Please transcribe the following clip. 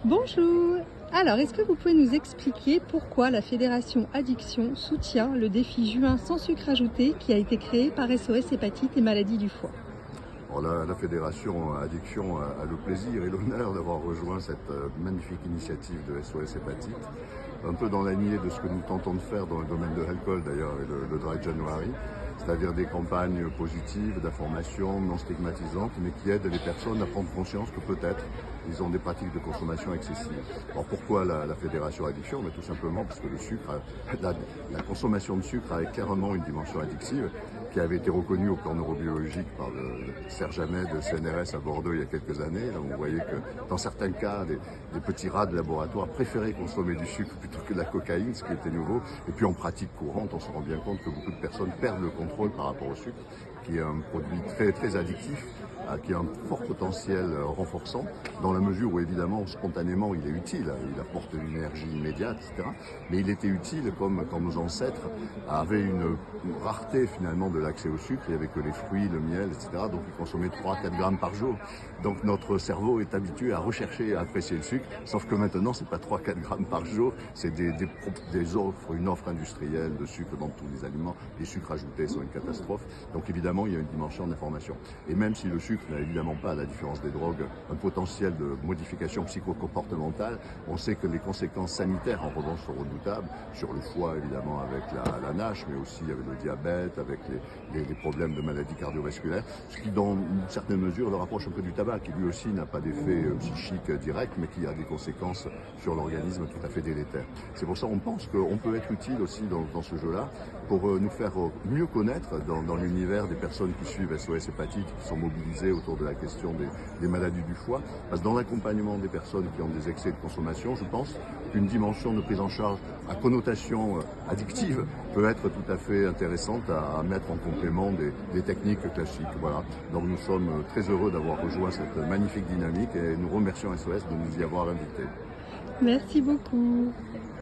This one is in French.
Bonjour. Alors, est-ce que vous pouvez nous expliquer pourquoi la Fédération Addiction soutient le défi Juin sans sucre ajouté qui a été créé par SOS Hépatite et Maladies du foie? Alors, la Fédération Addiction a le plaisir et l'honneur d'avoir rejoint cette magnifique initiative de SOS Hépatite, un peu dans la lignée de ce que nous tentons de faire dans le domaine de l'alcool d'ailleurs, et le Dry January, c'est-à-dire des campagnes positives, d'information non stigmatisantes, mais qui aident les personnes à prendre conscience que peut-être ils ont des pratiques de consommation excessives. Alors pourquoi la Fédération Addiction? Tout simplement parce que le sucre, la consommation de sucre a clairement une dimension addictive qui avait été reconnue au plan neurobiologique par le Serge Hamet de CNRS à Bordeaux il y a quelques années. Là, on voyait que dans certains cas, des petits rats de laboratoire préféraient consommer du sucre plutôt que de la cocaïne, ce qui était nouveau. Et puis en pratique courante, on se rend bien compte que beaucoup de personnes perdent le contrôle par rapport au sucre, qui est un produit très, très addictif, qui a un fort potentiel renforçant, dans la mesure où évidemment, spontanément, il est utile, il apporte une énergie immédiate, etc. Mais il était utile comme quand nos ancêtres avaient une rareté finalement de l'accès au sucre, il n'y avait que les fruits, le miel, etc. Donc ils consommaient 3-4 grammes par jour. Donc notre cerveau est habitué à rechercher et à apprécier le sucre, sauf que maintenant, c'est pas 3-4 grammes par jour, c'est des offres, une offre industrielle de sucre dans tous les aliments. Les sucres ajoutés sont une catastrophe. Donc évidemment, il y a une dimension d'information. Et même si le sucre n'a évidemment pas, à la différence des drogues, un potentiel de modification psychocomportementale, on sait que les conséquences sanitaires, en revanche, sont redoutables, sur le foie, évidemment, avec la NASH, mais aussi avec le diabète, avec les problèmes de maladies cardiovasculaires, ce qui, dans une certaine mesure, le rapproche un peu du tabac, qui lui aussi n'a pas d'effet psychique direct, mais qui a des conséquences sur l'organisme tout à fait délétères. C'est pour ça qu'on pense qu'on peut être utile aussi dans ce jeu-là, pour nous faire mieux connaître dans l'univers des personnes qui suivent SOS Hépatite, qui sont mobilisées autour de la question des maladies du foie. Parce que dans l'accompagnement des personnes qui ont des excès de consommation, je pense qu'une dimension de prise en charge à connotation addictive peut être tout à fait intéressante à mettre en complément des techniques classiques. Voilà. Donc nous sommes très heureux d'avoir rejoint cette magnifique dynamique et nous remercions SOS de nous y avoir invités. Merci beaucoup.